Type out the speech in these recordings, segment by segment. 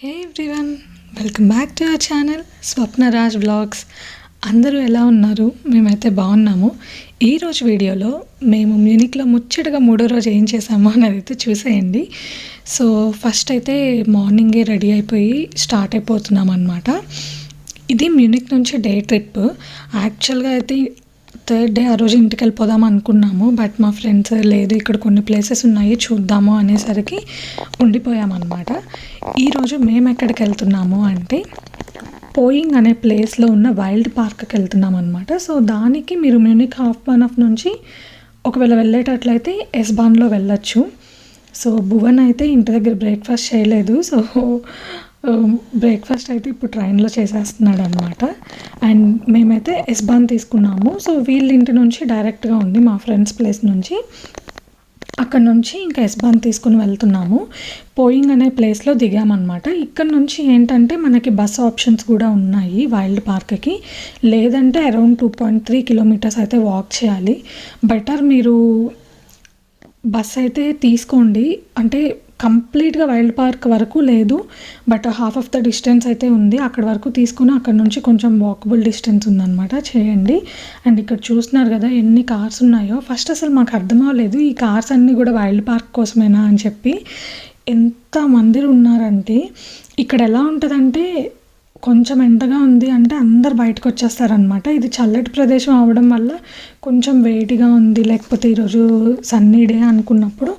Hey everyone, welcome back to our channel Swapnaraj vlogs. అందరూ ఎలా ఉన్నారు? మేమైతే బాగున్నాము. ఈరోజు వీడియోలో మేము మ్యూనిక్లో ముచ్చటగా 3వ రోజు ఏం చేసామో అనేది అయితే చూసేయండి. సో ఫస్ట్ అయితే మార్నింగే రెడీ అయిపోయి స్టార్ట్ అయిపోతున్నాం అనమాట. ఇది మ్యూనిక్ నుంచి డే ట్రిప్. యాక్చువల్గా అయితే థర్డ్ డే ఆ రోజు ఇంటికి వెళ్ళిపోదాం అనుకున్నాము. బట్ మా ఫ్రెండ్స్ లేదు, ఇక్కడ కొన్ని ప్లేసెస్ ఉన్నాయి చూద్దాము అనేసరికి ఉండిపోయామన్నమాట. ఈరోజు మేము ఎక్కడికి వెళ్తున్నాము అంటే పోయింగ్ అనే ప్లేస్లో ఉన్న వైల్డ్ పార్క్కి వెళ్తున్నాం అనమాట. సో దానికి మీరు మ్యూనిక్ హాఫ్ నుంచి ఒకవేళ వెళ్ళేటట్లయితే ఎస్బాన్లో వెళ్ళొచ్చు. సో భువన్ అయితే ఇంటి దగ్గర బ్రేక్ఫాస్ట్ చేయలేదు. సో బ్రేక్ఫాస్ట్ అయితే ఇప్పుడు ట్రైన్లో చేసేస్తున్నాడు అనమాట. అండ్ మేమైతే ఎస్బాన్ తీసుకున్నాము. సో వీళ్ళ ఇంటి నుంచి డైరెక్ట్గా ఉంది మా ఫ్రెండ్స్ ప్లేస్ నుంచి. అక్కడ నుంచి ఇంకా ఎస్బాన్ తీసుకుని వెళ్తున్నాము. పోయింగ్ అనే ప్లేస్లో దిగామన్నమాట. ఇక్కడ నుంచి ఏంటంటే మనకి బస్ ఆప్షన్స్ కూడా ఉన్నాయి వైల్డ్ పార్క్కి. లేదంటే అరౌండ్ 2.3 కిలోమీటర్స్ అయితే వాక్ చేయాలి. బెటర్ మీరు బస్ అయితే తీసుకోండి. అంటే కంప్లీట్గా వైల్డ్ పార్క్ వరకు లేదు, but half of the distance అయితే ఉంది. అక్కడ వరకు తీసుకుని అక్కడ నుంచి కొంచెం వాకబుల్ డిస్టెన్స్ ఉందన్నమాట, చేయండి. అండ్ ఇక్కడ చూస్తున్నారు కదా ఎన్ని కార్స్ ఉన్నాయో. ఫస్ట్ అసలు మాకు అర్థం అవ్వలేదు ఈ కార్స్ అన్నీ కూడా వైల్డ్ పార్క్ కోసమేనా అని చెప్పి. ఎంతమంది ఉన్నారంటే ఇక్కడ ఎలా ఉంటుందంటే కొంచెం ఎండగా ఉంది అంటే అందరు బయటకు వచ్చేస్తారనమాట. ఇది చల్లటి ప్రదేశం అవడం వల్ల కొంచెం వేడిగా ఉంది, లేకపోతే ఈరోజు సన్నీ డే అనుకున్నప్పుడు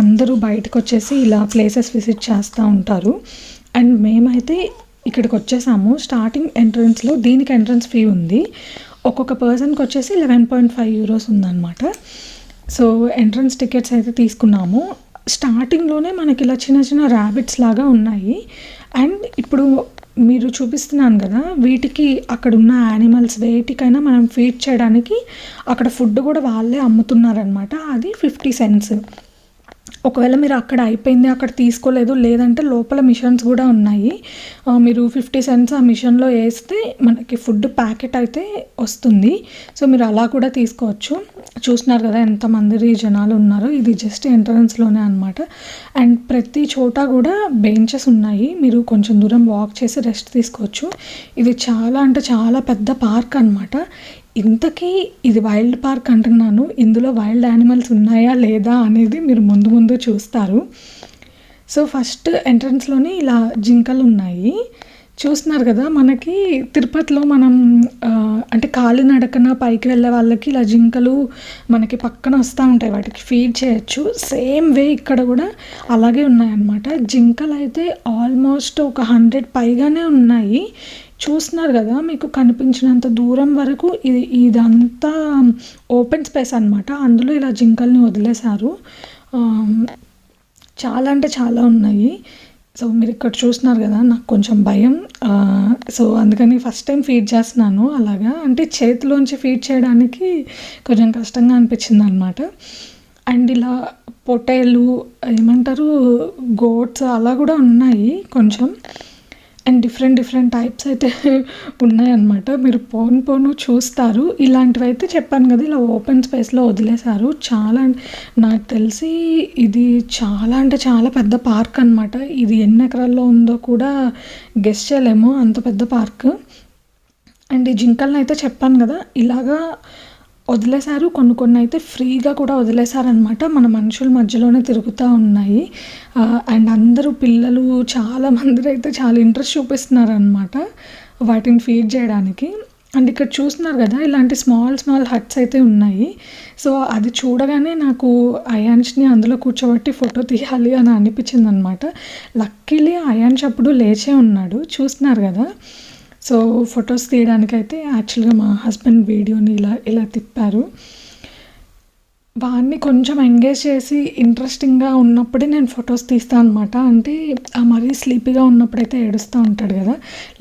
అందరూ బయటకు వచ్చేసి ఇలా ప్లేసెస్ విజిట్ చేస్తూ ఉంటారు. అండ్ మేమైతే ఇక్కడికి వచ్చేసాము. స్టార్టింగ్ ఎంట్రన్స్లో దీనికి ఎంట్రన్స్ ఫీ ఉంది. ఒక్కొక్క పర్సన్కి వచ్చేసి 11.5 euros ఉందన్నమాట. సో ఎంట్రన్స్ టికెట్స్ అయితే తీసుకున్నాము. స్టార్టింగ్లోనే మనకి ఇలా చిన్న చిన్న ర్యాబిట్స్ లాగా ఉన్నాయి. అండ్ ఇప్పుడు మీరు చూపిస్తున్నాను కదా, వీటికి అక్కడ ఉన్న యానిమల్స్ వేటికైనా మనం ఫీడ్ చేయడానికి అక్కడ ఫుడ్ కూడా వాళ్ళే అమ్ముతున్నారనమాట. అది 50 cents. ఒకవేళ మీరు అక్కడ అయిపోయింది అక్కడ తీసుకోలేదు లేదంటే లోపల మిషన్స్ కూడా ఉన్నాయి. మీరు 50 cents ఆ మిషన్లో వేస్తే మనకి ఫుడ్ ప్యాకెట్ అయితే వస్తుంది. సో మీరు అలా కూడా తీసుకోవచ్చు. చూస్తున్నారు కదా ఎంతమంది జనాలు ఉన్నారో. ఇది జస్ట్ ఎంట్రన్స్లోనే అనమాట. అండ్ ప్రతి చోట కూడా బెంచెస్ ఉన్నాయి, మీరు కొంచెం దూరం వాక్ చేసి రెస్ట్ తీసుకోవచ్చు. ఇది చాలా అంటే చాలా పెద్ద పార్క్ అనమాట. ఇంతకీ ఇది వైల్డ్ పార్క్ అంటున్నాను, ఇందులో వైల్డ్ యానిమల్స్ ఉన్నాయా లేదా అనేది మీరు ముందు ముందు చూస్తారు. సో ఫస్ట్ ఎంట్రన్స్లోనే ఇలా జింకలు ఉన్నాయి. చూస్తున్నారు కదా, మనకి తిరుపతిలో మనం అంటే కాలినడకన పైకి వెళ్ళే వాళ్ళకి ఇలా జింకలు మనకి పక్కన వస్తూ ఉంటాయి, వాటికి ఫీడ్ చేయొచ్చు. సేమ్ వే ఇక్కడ కూడా అలాగే ఉన్నాయన్నమాట. జింకలు అయితే ఆల్మోస్ట్ ఒక 100 పైగానే ఉన్నాయి. చూస్తున్నారు కదా, మీకు కనిపించినంత దూరం వరకు ఇదంతా ఓపెన్ స్పేస్ అనమాట. అందులో ఇలా జింకల్ని వదిలేశారు. చాలా అంటే చాలా ఉన్నాయి. సో మీరు ఇక్కడ చూస్తున్నారు కదా, నాకు కొంచెం భయం. సో అందుకని ఫస్ట్ టైం ఫీడ్ చేస్తున్నాను. అలాగా అంటే చేతిలోంచి ఫీడ్ చేయడానికి కొంచెం కష్టంగా అనిపించింది అనమాట. అండ్ ఇలా పొటేలు ఏమంటారు గోట్స్ అలా కూడా ఉన్నాయి కొంచెం. అండ్ డిఫరెంట్ టైప్స్ అయితే ఉన్నాయన్నమాట. మీరు పోను చూస్తారు. ఇలాంటివి అయితే చెప్పాను కదా, ఇలా ఓపెన్ స్పేస్లో వదిలేశారు. చాలా నాకు తెలిసి ఇది చాలా అంటే చాలా పెద్ద పార్క్ అనమాట. ఇది ఎన్ని ఎకరాల్లో ఉందో కూడా గెస్ చేయలేము, అంత పెద్ద పార్క్. అండ్ ఈ జింకల్ని అయితే చెప్పాను కదా ఇలాగా వదిలేశారు. కొన్ని అయితే ఫ్రీగా కూడా వదిలేశారనమాట. మన మనుషుల మధ్యలోనే తిరుగుతూ ఉన్నాయి. అండ్ అందరూ పిల్లలు చాలామంది అయితే చాలా ఇంట్రెస్ట్ చూపిస్తున్నారనమాట వాటిని ఫీడ్ చేయడానికి. అండ్ ఇక్కడ చూస్తున్నారు కదా ఇలాంటి స్మాల్ హట్స్ అయితే ఉన్నాయి. సో అది చూడగానే నాకు అయాన్ష్ని అందులో కూర్చోబెట్టి ఫోటో తీయాలి అని అనిపించింది అనమాట. లక్కీలీ అయాన్ష్ అప్పుడు లేచే ఉన్నాడు. చూస్తున్నారు కదా. సో ఫొటోస్ తీయడానికైతే యాక్చువల్గా మా హస్బెండ్ వీడియోని ఇలా తిప్పారు. వాడిని కొంచెం ఎంగేజ్ చేసి ఇంట్రెస్టింగ్గా ఉన్నప్పుడే నేను ఫొటోస్ తీస్తాను అనమాట. అంటే మరీ స్లీపీగా ఉన్నప్పుడైతే ఏడుస్తూ ఉంటాడు కదా,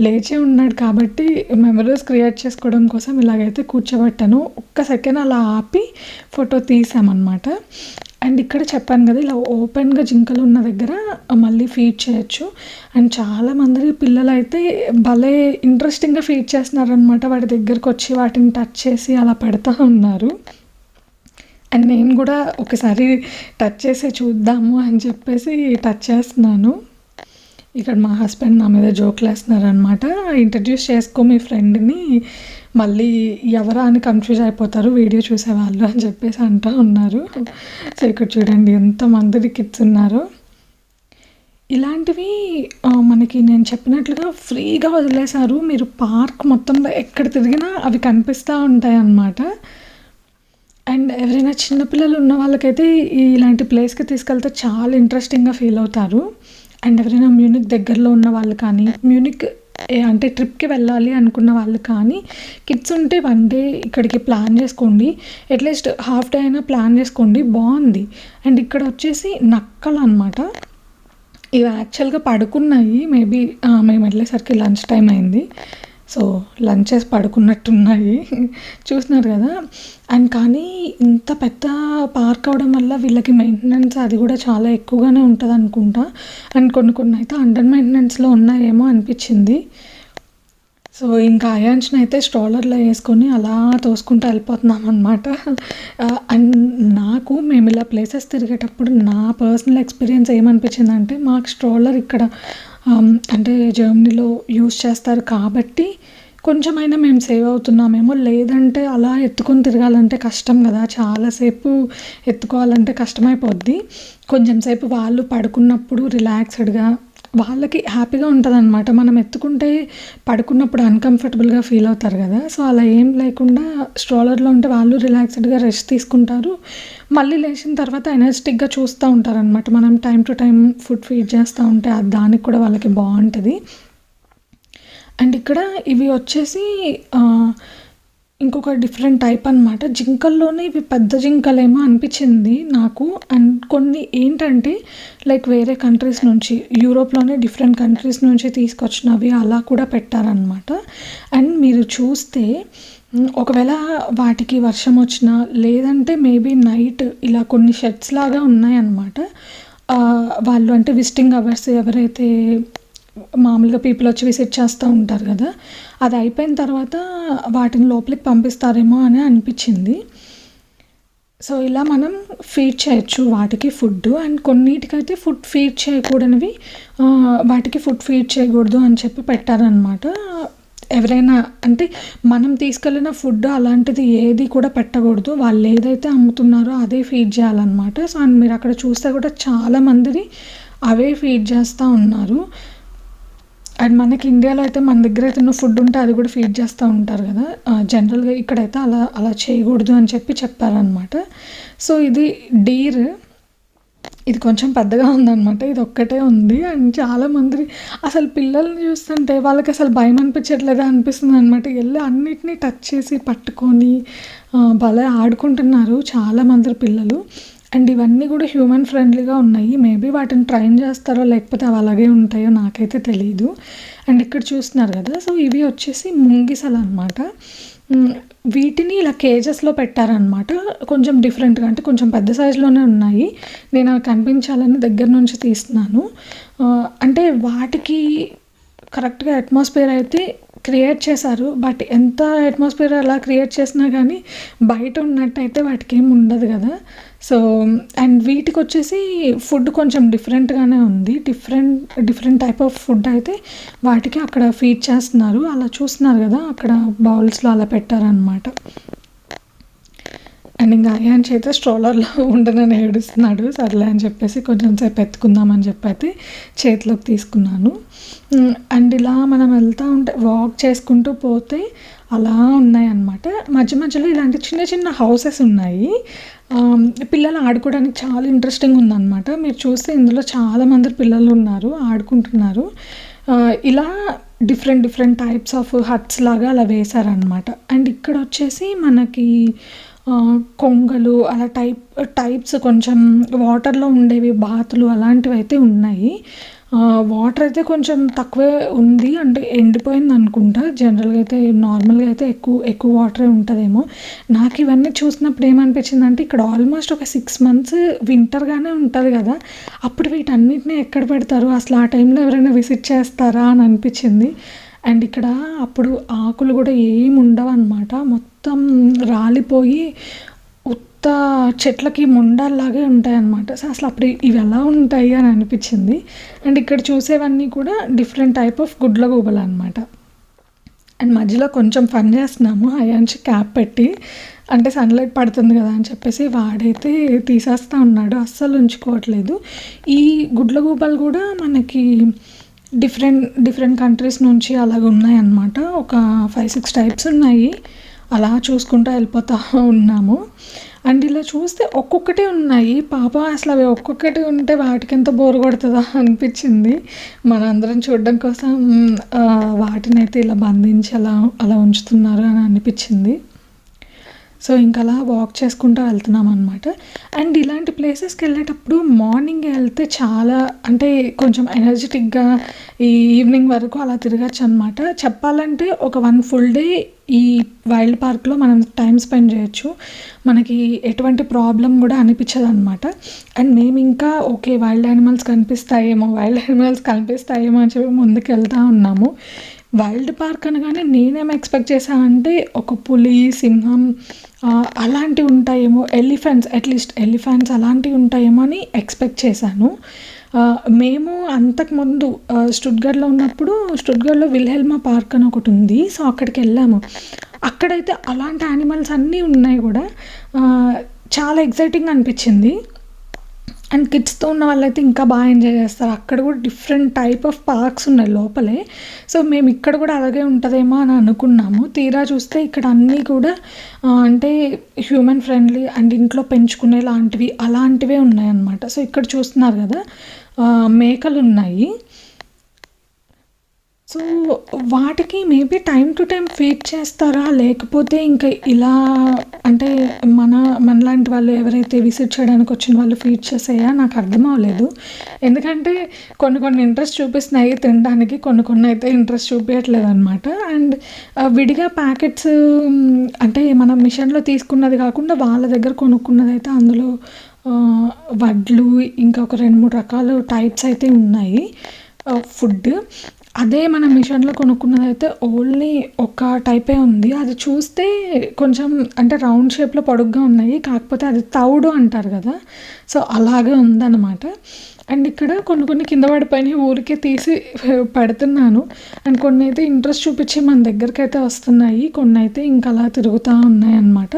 లేచే ఉన్నాడు కాబట్టి మెమరీస్ క్రియేట్ చేసుకోవడం కోసం ఇలాగైతే కూర్చోబెట్టాను. ఒక్క సెకండ్ అలా ఆపి ఫోటో తీసామన్నమాట. అండ్ ఇక్కడ చెప్పాను కదా ఇలా ఓపెన్గా జింకలు ఉన్న దగ్గర మళ్ళీ ఫీడ్ చేయొచ్చు. అండ్ చాలామంది పిల్లలు అయితే భలే ఇంట్రెస్టింగ్గా ఫీడ్ చేస్తున్నారనమాట. వాటి దగ్గరకు వచ్చి వాటిని టచ్ చేసి అలా పెడతా ఉన్నారు. అండ్ నేను కూడా ఒకసారి టచ్ చేసి చూద్దాము అని చెప్పేసి టచ్ చేస్తున్నాను. ఇక్కడ మా హస్బెండ్ నా మీద జోకులేస్తున్నారనమాట. ఇంట్రడ్యూస్ చేసుకో మీ ఫ్రెండ్‌ని, మళ్ళీ ఎవరా అని కన్‌ఫ్యూజ్ అయిపోతారు వీడియో చూసేవాళ్ళు అని చెప్పేసి అంటా ఉన్నారు. సో, ఇక్కడ చూడండి ఎంతమంది కిడ్స్ ఉన్నారో. ఇలాంటివి మనకి నేను చెప్పినట్లుగా ఫ్రీగా వదిలేశారు. మీరు పార్క్ మొత్తంలో ఎక్కడ తిరిగినా అవి కనిపిస్తా ఉంటాయన్నమాట. అండ్ ఎవరైనా చిన్న పిల్లలు ఉన్న వాళ్ళకైతే ఇలాంటి ప్లేస్‌కి తీసుకెళ్తే చాలా ఇంట్రెస్టింగ్‌గా ఫీల్ అవుతారు. అండ్ ఎవరైనా మ్యూనిక్ దగ్గరలో ఉన్న వాళ్ళు కానీ, మ్యూనిక్ అంటే ట్రిప్‌కి వెళ్ళాలి అనుకున్న వాళ్ళు కానీ, కిడ్స్ ఉంటే 1 డే ఇక్కడికి ప్లాన్ చేసుకోండి. అట్‌లీస్ట్ హాఫ్ డే అయినా ప్లాన్ చేసుకోండి, బావుంది. అండ్ ఇక్కడ వచ్చేసి నక్కలనమాట. ఇవి యాక్చువల్‌గా పడుకున్నాయి. మేబీ మేము వెళ్ళేసరికి లంచ్ టైమ్ అయింది. సో, లంచ్ చేసి పడుకున్నట్టున్నాయి. చూస్తున్నారు కదా! అండ్ కానీ ఇంత పెద్ద పార్క్ అవ్వడం వల్ల వీళ్ళకి మెయింటెనెన్స్ అది కూడా చాలా ఎక్కువగానే ఉంటదనుకుంటా. అండ్ కొన్ని అయితే అండర్ మెయింటెనెన్స్‌లో ఉన్నాయేమో అనిపించింది. సో, ఇంకా అయాన్ష్‌నైతే స్ట్రోలర్‌లో యేసుకొని అలా తోసుకుంటూ వెళ్ళిపోతున్నామనమాట. అండ్ నాకు మేము ఇలా ప్లేసెస్ తిరిగేటప్పుడు నా పర్సనల్ ఎక్స్‌పీరియన్స్ ఏమనిపించిందంటే, మాకు స్ట్రోలర్ ఇక్కడ అంటే జర్మనీలో యూజ్ చేస్తారు కాబట్టి కొంచెమైనా మేము సేవ్ అవుతున్నామేమో. లేదంటే అలా ఎత్తుకొని తిరగాలంటే కష్టం కదా! చాలాసేపు ఎత్తుకోవాలంటే కష్టమైపోద్ది. కొంచెం సేపు వాళ్ళు పడుకున్నప్పుడు రిలాక్స్‌డ్‌గా వాళ్ళకి హ్యాపీగా ఉంటదనమాట. మనం ఎత్తుకుంటే పడుకున్నప్పుడు అన్‌కంఫర్టబుల్‌గా ఫీల్ అవుతారు కదా! సో, అలా ఏం లేకుండా స్ట్రోలర్‌లో ఉంటే వాళ్ళు రిలాక్స్‌డ్‌గా రెస్ట్ తీసుకుంటారు. మళ్ళీ లేచిన తర్వాత ఎనర్జిటిక్‌గా చూస్తూ ఉంటారనమాట. మనం time to time food feed చేస్తూ ఉంటే దానికి కూడా వాళ్ళకి బావుంటది. అండ్ ఇక్కడ ఇవి వచ్చేసి ఇంకొక డిఫరెంట్ టైప్ అనమాట. జింకల్లోనే ఇవి పెద్ద జింకలేమో అనిపించింది నాకు. అండ్ కొన్ని ఏంటంటే లైక్ వేరే కంట్రీస్ నుంచి, యూరోప్‌లోనే డిఫరెంట్ కంట్రీస్ నుంచి తీసుకొచ్చినవి అలా కూడా పెట్టారనమాట. అండ్ మీరు చూస్తే ఒకవేళ వాటికి వర్షం వచ్చినా, లేదంటే మేబీ నైట్ ఇలా కొన్ని షెడ్స్ లాగా ఉన్నాయన్నమాట. వాళ్ళు అంటే విజిటింగ్ అవర్స్ ఎవరైతే మామూలుగా పీపుల్ వచ్చి విజిట్ చేస్తూ ఉంటారు కదా! అది అయిపోయిన తర్వాత వాటిని లోపలికి పంపిస్తారేమో అని అనిపించింది. సో, ఇలా మనం ఫీడ్ చేయొచ్చు వాటికి ఫుడ్డు. అండ్ కొన్నిటికైతే ఫుడ్ ఫీడ్ చేయకూడనివి వాటికి ఫుడ్ ఫీడ్ చేయకూడదు అని చెప్పి పెట్టారనమాట. ఎవరైనా అంటే మనం తీసుకెళ్ళిన ఫుడ్ అలాంటిది ఏది కూడా పెట్టకూడదు. వాళ్ళు ఏదైతే అమ్ముతున్నారో అదే ఫీడ్ చేయాలన్నమాట. సో, అండ్ మీరు అక్కడ చూస్తే కూడా చాలామందిని అవే ఫీడ్ చేస్తూ ఉన్నారు. అండ్ మనకి ఇండియాలో అయితే మన దగ్గర ఏదైనా ఫుడ్ ఉంటే అది కూడా ఫీడ్ చేస్తూ ఉంటారు కదా! జనరల్‌గా ఇక్కడైతే అలా చేయకూడదు అని చెప్పారనమాట. సో, ఇది డీర్. ఇది కొంచెం పెద్దగా ఉందనమాట. ఇది ఒక్కటే ఉంది. అండ్ చాలామంది అసలు పిల్లల్ని చూస్తుంటే వాళ్ళకి అసలు భయం అనిపించట్లేదా అనిపిస్తుందనమాట. ఎళ్లి అన్నిటిని టచ్ చేసి పట్టుకొని భలే ఆడుకుంటున్నారు చాలామంది పిల్లలు. అండ్ ఇవన్నీ కూడా హ్యూమన్ ఫ్రెండ్లీగా ఉన్నాయి. మేబీ వాటిని ట్రైన్ చేస్తారో లేకపోతే అవి అలాగే ఉంటాయో నాకైతే తెలీదు. అండ్ ఇక్కడ చూస్తున్నారు కదా! సో, ఇవి వచ్చేసి ముంగిసలనమాట. వీటిని ఇలా కేజెస్‌లో పెట్టారనమాట. కొంచెం డిఫరెంట్‌గా అంటే కొంచెం పెద్ద సైజులోనే ఉన్నాయి. నేను అవి కనిపించాలని దగ్గర నుంచి తీస్తున్నాను. అంటే వాటికి కరెక్ట్‌గా అట్మాస్ఫియర్ అయితే క్రియేట్ చేశారు. బట్ ఎంత అట్మాస్ఫియర్ అలా క్రియేట్ చేసినా కానీ బయట ఉన్నట్టయితే వాటికేమి ఉండదు కదా! సో, అండ్ వీటికొచ్చేసి ఫుడ్ కొంచెం డిఫరెంట్‌గానే ఉంది. డిఫరెంట్ టైప్ ఆఫ్ ఫుడ్ అయితే వాటికి అక్కడ ఫీడ్ చేస్తున్నారు. అలా చూస్తున్నారు కదా! అక్కడ బౌల్స్‌లో అలా పెట్టారనమాట. అండ్ ఇంకా అయాన్ష్ అయితే స్ట్రోలర్‌లో ఉండనని ఏడుస్తున్నాడు. సర్లే అని చెప్పేసి కొంచెం సేపు ఎత్తుకుందామని చెప్పైతే చేతిలోకి తీసుకున్నాను. అండ్ ఇలా మనం వెళ్తూ ఉంటే వాక్ చేసుకుంటూ పోతే అలా ఉన్నాయన్నమాట. మధ్యలో ఇలాంటి చిన్న హౌసెస్ ఉన్నాయి. పిల్లలు ఆడుకోవడానికి చాలా ఇంట్రెస్టింగ్ ఉందన్నమాట. మీరు చూస్తే ఇందులో చాలామంది పిల్లలు ఉన్నారు, ఆడుకుంటున్నారు. ఇలా డిఫరెంట్ టైప్స్ ఆఫ్ హట్స్ లాగా అలా వేశారనమాట. అండ్ ఇక్కడ వచ్చేసి మనకి కొంగలు అలా టైప్స్ కొంచెం వాటర్‌లో ఉండేవి బాతులు అలాంటివైతే ఉన్నాయి. వాటర్ అయితే కొంచెం తక్కువే ఉంది. అంటే ఎండిపోయిందనుకుంటా. జనరల్‌గా అయితే నార్మల్‌గా అయితే ఎక్కువ వాటరే ఉంటదేమో. నాకు ఇవన్నీ చూసినప్పుడు ఏమనిపించిందంటే ఇక్కడ ఆల్మోస్ట్ ఒక 6 మంత్స్ వింటర్‌గానే ఉంటది కదా! అప్పుడు వీటన్నిటిని ఎక్కడ పెడతారు? అసలు ఆ టైంలో ఎవరైనా విజిట్ చేస్తారా అని అనిపించింది. అండ్ ఇక్కడ అప్పుడు ఆకులు కూడా ఏమి ఉండవన్నమాట. మొత్తం రాలిపోయి చెట్లకి ముండాల్లాగే ఉంటాయన్నమాట. సో అసలు అప్పుడు ఇవి ఎలా ఉంటాయి అని అనిపించింది. అండ్ ఇక్కడ చూసేవన్నీ కూడా డిఫరెంట్ టైప్ ఆఫ్ గుడ్లగూబలు అనమాట. అండ్ మధ్యలో కొంచెం ఫన్ చేస్తున్నాము, అయాన్షి క్యాప్ పెట్టి, అంటే సన్లైట్ పడుతుంది కదా అని చెప్పేసి వాడైతే తీసేస్తూ ఉన్నాడు, అస్సలు ఉంచుకోవట్లేదు. ఈ గుడ్లగూబలు కూడా మనకి డిఫరెంట్ కంట్రీస్ నుంచి అలాగ ఉన్నాయన్నమాట. ఒక 5-6 టైప్స్ ఉన్నాయి. అలా చూసుకుంటూ వెళ్ళిపోతూ ఉన్నాము. అండ్ ఇలా చూస్తే ఒక్కొక్కటి ఉన్నాయి. పాప అసలు అవి ఒక్కొక్కటి ఉంటే వాటికి ఎంత బోర్ కొడుతుందా అనిపించింది. మనందరం చూడడం కోసం వాటిని అయితే ఇలా బంధించి అలా ఉంచుతున్నారు అని అనిపించింది. సో ఇంకా అలా వాక్ చేసుకుంటూ వెళ్తున్నాం అనమాట. అండ్ ఇలాంటి ప్లేసెస్కి వెళ్ళేటప్పుడు మార్నింగ్ వెళ్తే చాలా, అంటే కొంచెం ఎనర్జెటిక్గా ఈ ఈవినింగ్ వరకు అలా తిరగచ్చు అనమాట. చెప్పాలంటే ఒక 1 full డే ఈ వైల్డ్ పార్క్లో మనం టైం స్పెండ్ చేయొచ్చు. మనకి ఎటువంటి ప్రాబ్లం కూడా అనిపించదు అనమాట. అండ్ మేము ఇంకా ఓకే వైల్డ్ యానిమల్స్ కనిపిస్తాయేమో అని చెప్పి ముందుకు వెళ్తూ ఉన్నాము. వైల్డ్ పార్క్ అనగానే నేనేం ఎక్స్పెక్ట్ చేశానంటే ఒక పులి, సింహం అలాంటివి ఉంటాయేమో, అట్లీస్ట్ ఎలిఫెంట్స్ అలాంటివి ఉంటాయేమో అని ఎక్స్పెక్ట్ చేశాను. మేము అంతకుముందు స్టుట్గర్ట్లో ఉన్నప్పుడు స్టుట్గర్ట్లో విల్హెల్మా పార్క్ అని ఒకటి ఉంది. సో అక్కడికి వెళ్ళాము. అక్కడైతే అలాంటి యానిమల్స్ అన్నీ ఉన్నాయి కూడా. చాలా ఎక్సైటింగ్ అనిపించింది. అండ్ కిడ్స్తో ఉన్న వాళ్ళైతే ఇంకా బాగా ఎంజాయ్ చేస్తారు. అక్కడ కూడా డిఫరెంట్ టైప్ ఆఫ్ పార్క్స్ ఉన్నాయి లోపలే. సో మేము ఇక్కడ కూడా అలాగే ఉంటుందేమో అని అనుకున్నాము. తీరా చూస్తే ఇక్కడ అన్నీ కూడా అంటే హ్యూమన్ ఫ్రెండ్లీ అండ్ ఇంట్లో పెంచుకునే అలాంటివే ఉన్నాయన్నమాట. సో ఇక్కడ చూస్తున్నారు కదా, మేకలు ఉన్నాయి. సో వాటికి maybe time to time feed చేస్తారా, లేకపోతే ఇంకా ఇలా అంటే మనలాంటి వాళ్ళు ఎవరైతే విజిట్ చేయడానికి వచ్చిన వాళ్ళు ఫీడ్ చేసేయా నాకు అర్థం అవ్వలేదు. ఎందుకంటే కొన్ని ఇంట్రెస్ట్ చూపిస్తున్నాయి తినడానికి, కొన్ని అయితే ఇంట్రెస్ట్ చూపించట్లేదు అనమాట. అండ్ విడిగా ప్యాకెట్స్ అంటే మనం మిషన్లో తీసుకున్నది కాకుండా వాళ్ళ దగ్గర కొనుక్కున్నది అయితే అందులో వడ్లు ఇంకా ఒక 2-3 రకాల టైప్స్ అయితే ఉన్నాయి ఫుడ్. అదే మనం మిషన్లో కొనుక్కున్నదైతే ఓన్లీ ఒక టైపే ఉంది. అది చూస్తే కొంచెం అంటే రౌండ్ షేప్లో పొడుగ్గా ఉన్నాయి, కాకపోతే అది తౌడు అంటారు కదా, సో అలాగే ఉందన్నమాట. అండ్ ఇక్కడ కొన్ని కింద పడిపోయినాయి, ఊరికే తీసి పెడుతున్నాను. అండ్ కొన్ని అయితే ఇంట్రెస్ట్ చూపించి మన దగ్గరికి అయితే వస్తున్నాయి, కొన్ని అయితే ఇంకా అలా తిరుగుతూ ఉన్నాయి అన్నమాట.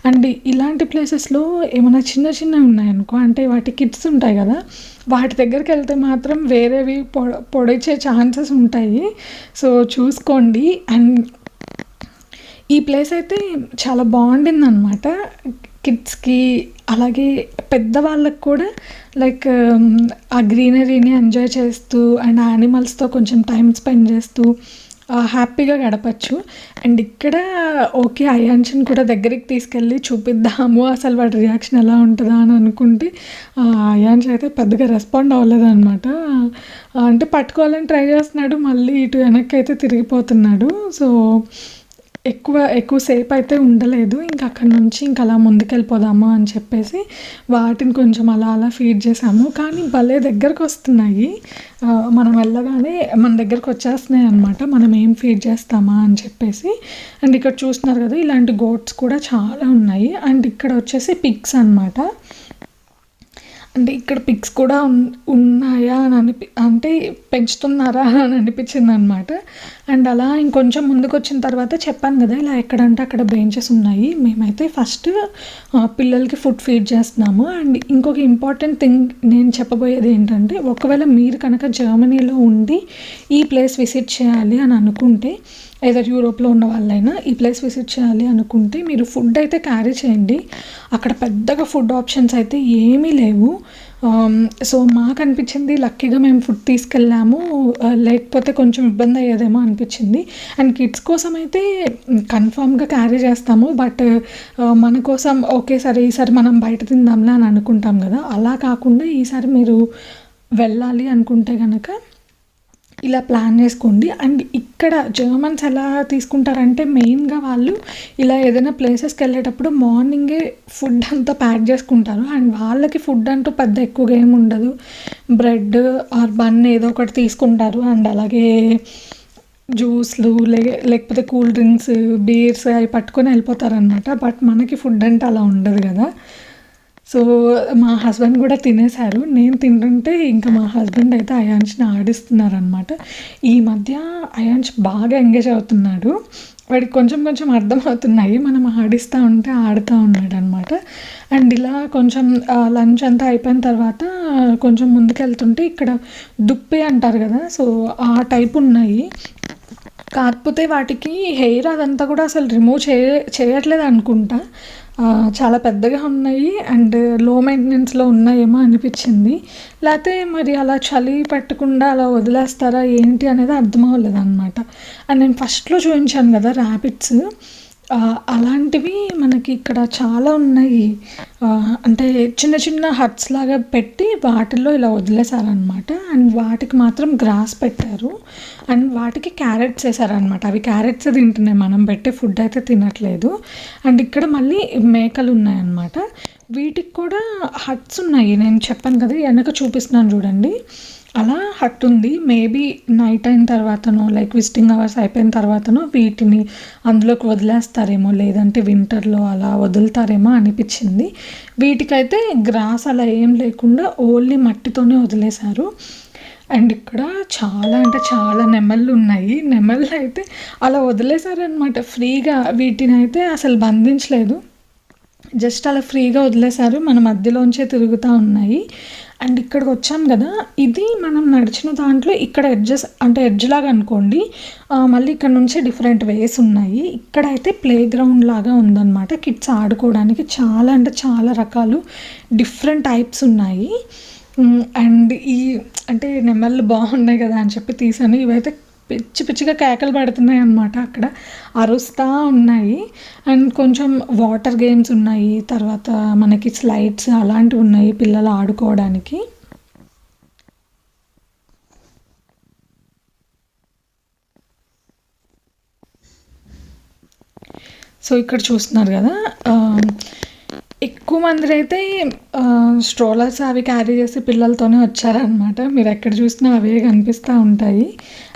అండ్ ఇలాంటి ప్లేసెస్లో ఏమైనా చిన్నవి ఉన్నాయనుకో, అంటే వాటి కిడ్స్ ఉంటాయి కదా, వాటి దగ్గరికి వెళ్తే మాత్రం వేరేవి పొడిచే ఛాన్సెస్ ఉంటాయి. సో చూసుకోండి. అండ్ ఈ ప్లేస్ అయితే చాలా బాగుండిందనమాట. కిడ్స్కి అలాగే పెద్దవాళ్ళకి కూడా లైక్ ఆ గ్రీనరీని ఎంజాయ్ చేస్తూ అండ్ యానిమల్స్తో కొంచెం టైం స్పెండ్ చేస్తూ హ్యాపీగా గడపచ్చు. అండ్ ఇక్కడ ఓకే అయాన్షిని కూడా దగ్గరికి తీసుకెళ్ళి చూపిద్దాము అసలు వాడి రియాక్షన్ ఎలా ఉంటుందా అని అనుకుంటే అయాన్షి అయితే పెద్దగా రెస్పాండ్ అవ్వలేదన్నమాట. అంటే పట్టుకోవాలని ట్రై చేస్తున్నాడు, మళ్ళీ ఇటు వెనక్కి అయితే తిరిగిపోతున్నాడు. సో ఎక్కువసేపు అయితే ఉండలేదు. ఇంకా అక్కడ నుంచి ఇంకా అలా ముందుకెళ్ళిపోదాము అని చెప్పేసి వాటిని కొంచెం అలా ఫీడ్ చేసాము. కానీ భలే దగ్గరకు వస్తున్నాయి, మనం వెళ్ళగానే మన దగ్గరకు వచ్చేస్తున్నాయి అనమాట, మనం ఏం ఫీడ్ చేస్తామా అని చెప్పేసి. అండ్ ఇక్కడ చూస్తున్నారు కదా, ఇలాంటి గోట్స్ కూడా చాలా ఉన్నాయి. అండ్ ఇక్కడ వచ్చేసి పిగ్స్ అనమాట. అంటే ఇక్కడ పిగ్స్ కూడా ఉన్నాయా అని అంటే పెంచుతున్నారా అని అనిపించింది అనమాట. అండ్ అలా ఇంకొంచెం ముందుకు వచ్చిన తర్వాత చెప్పాను కదా, ఇలా ఎక్కడంటే అక్కడ బెంచెస్ ఉన్నాయి. మేమైతే ఫస్ట్ పిల్లలకి ఫుడ్ ఫీడ్ చేస్తున్నాము. అండ్ ఇంకొక ఇంపార్టెంట్ థింగ్ నేను చెప్పబోయేది ఏంటంటే, ఒకవేళ మీరు కనుక జర్మనీలో ఉండి ఈ ప్లేస్ విజిట్ చేయాలి అని అనుకుంటే, ఏదో యూరోప్లో ఉన్న వాళ్ళైనా ఈ ప్లేస్ విజిట్ చేయాలి అనుకుంటే మీరు ఫుడ్ అయితే క్యారీ చేయండి. అక్కడ పెద్దగా ఫుడ్ ఆప్షన్స్ అయితే ఏమీ లేవు. సో మాకు అనిపించింది లక్కీగా మేము ఫుడ్ తీసుకెళ్ళాము, లేకపోతే కొంచెం ఇబ్బంది అయ్యేదేమో అనిపించింది. అండ్ కిడ్స్ కోసం అయితే కన్ఫామ్గా క్యారీ చేస్తాము, బట్ మన కోసం ఓకే సరే ఈసారి మనం బయట తిందాంలే అని అనుకుంటాం కదా, అలా కాకుండా ఈసారి మీరు వెళ్ళాలి అనుకుంటే కనుక ఇలా ప్లాన్ చేసుకోండి. అండ్ ఇక్కడ జర్మన్స్ ఎలా తీసుకుంటారంటే మెయిన్గా వాళ్ళు ఇలా ఏదైనా ప్లేసెస్కి వెళ్ళేటప్పుడు మార్నింగే ఫుడ్ అంతా ప్యాక్ చేసుకుంటారు. అండ్ వాళ్ళకి ఫుడ్ అంటూ పెద్ద ఎక్కువగా ఏమి ఉండదు, బ్రెడ్ ఆర్ బన్ ఏదో ఒకటి తీసుకుంటారు. అండ్ అలాగే జ్యూస్లు లేకపోతే కూల్ డ్రింక్స్, బీర్స్ అవి పట్టుకొని వెళ్ళిపోతారనమాట. బట్ మనకి ఫుడ్ అంటే అలా ఉండదు కదా! సో, మా హస్బెండ్ కూడా తినేసారు. నేను తింటుంటే ఇంకా మా హస్బెండ్ అయితే అయాన్ష్‌ని ఆడిస్తున్నారనమాట. ఈ మధ్య అయాన్ష్ బాగా ఎంగేజ్ అవుతున్నాడు. వాడికి కొంచెం కొంచెం అర్థమవుతున్నాయి. మనం ఆడిస్తా ఉంటే ఆడుతా ఉన్నాడనమాట. అండ్ ఇలా కొంచెం లంచ్ అంతా అయిపోయిన తర్వాత కొంచెం ముందుకెళ్తుంటే ఇక్కడ దుప్పి అంటారు కదా! సో, ఆ టైప్ ఉన్నాయి. కాకపోతే వాటికి హెయిర్ అదంతా కూడా అసలు రిమూవ్ చేయట్లేదు అనుకుంటా. చాలా పెద్దగా ఉన్నాయి అండ్ లో మెయింటెనెన్స్‌లో ఉన్నాయేమో అనిపించింది. లేతే మరి అలా చలి పెట్టకుండా అలా వదిలేస్తారా ఏంటి అనేది అర్థం అవ్వలేదనమాట. అండ్ నేను ఫస్ట్‌లో చూయించాను కదా ర్యాబిట్స్, అలాంటివి మనకి ఇక్కడ చాలా ఉన్నాయి. అంటే చిన్న చిన్న హట్స్ లాగా పెట్టి వాటిల్లో ఇలా వదిలేసారనమాట. అండ్ వాటికి మాత్రం గ్రాస్ పెట్టారు. అండ్ వాటికి క్యారెట్స్ వేసారనమాట. అవి క్యారెట్స్ తింటున్నాయి. మనం పెట్టే ఫుడ్ అయితే తినట్లేదు. అండ్ ఇక్కడ మళ్ళీ మేకలు ఉన్నాయన్నమాట. వీటికి కూడా హట్స్ ఉన్నాయి. నేను చెప్పాను కదా వెనక చూపిస్తున్నాను చూడండి. అలా హట్ ఉంది. మేబీ నైట్ అయిన తర్వాతనో లైక్ విజిటింగ్ అవర్స్ అయిపోయిన తర్వాతనో వీటిని అందులోకి వదిలేస్తారేమో, లేదంటే వింటర్‌లో అలా వదులుతారేమో అనిపించింది. వీటికైతే గ్రాస్ అలా ఏం లేకుండా ఓన్లీ మట్టితోనే వదిలేశారు. అండ్ ఇక్కడ చాలా అంటే చాలా నెమళ్ళు ఉన్నాయి. నెమళ్ళు అయితే అలా వదిలేశారనమాట ఫ్రీగా. వీటినైతే అసలు బంధించలేదు. జస్ట్ అలా ఫ్రీగా వదిలేశారు. మన మధ్యలోంచే తిరుగుతూ ఉన్నాయి. అండ్ ఇక్కడికి వచ్చాం కదా, ఇది మనం నడిచిన దాంట్లో ఇక్కడ ఎడ్జెస్ అంటే ఎడ్జ్ లాగా అనుకోండి. మళ్ళీ ఇక్కడ నుంచి డిఫరెంట్ వేస్ ఉన్నాయి. ఇక్కడైతే ప్లే గ్రౌండ్ లాగా ఉందన్నమాట. కిడ్స్ ఆడుకోవడానికి చాలా అంటే చాలా రకాలు డిఫరెంట్ టైప్స్ ఉన్నాయి. అండ్ అంటే నెమళ్ళు బాగున్నాయి కదా అని చెప్పి తీసాను. ఇవైతే పిచ్చి పిచ్చిగా కేకలు పెడుతున్నాయి అన్నమాట. అక్కడ అరుస్తూ ఉన్నాయి. అండ్ కొంచెం వాటర్ గేమ్స్ ఉన్నాయి. తర్వాత మనకి స్లైడ్స్ అలాంటివి ఉన్నాయి పిల్లలు ఆడుకోవడానికి. సో ఇక్కడ చూస్తున్నారు కదా, ఎక్కువ మంది అయితే స్ట్రోలర్స్ అవి క్యారీ చేసి పిల్లలతోనే వచ్చారనమాట. మీరు ఎక్కడ చూసినా అవే కనిపిస్తూ ఉంటాయి.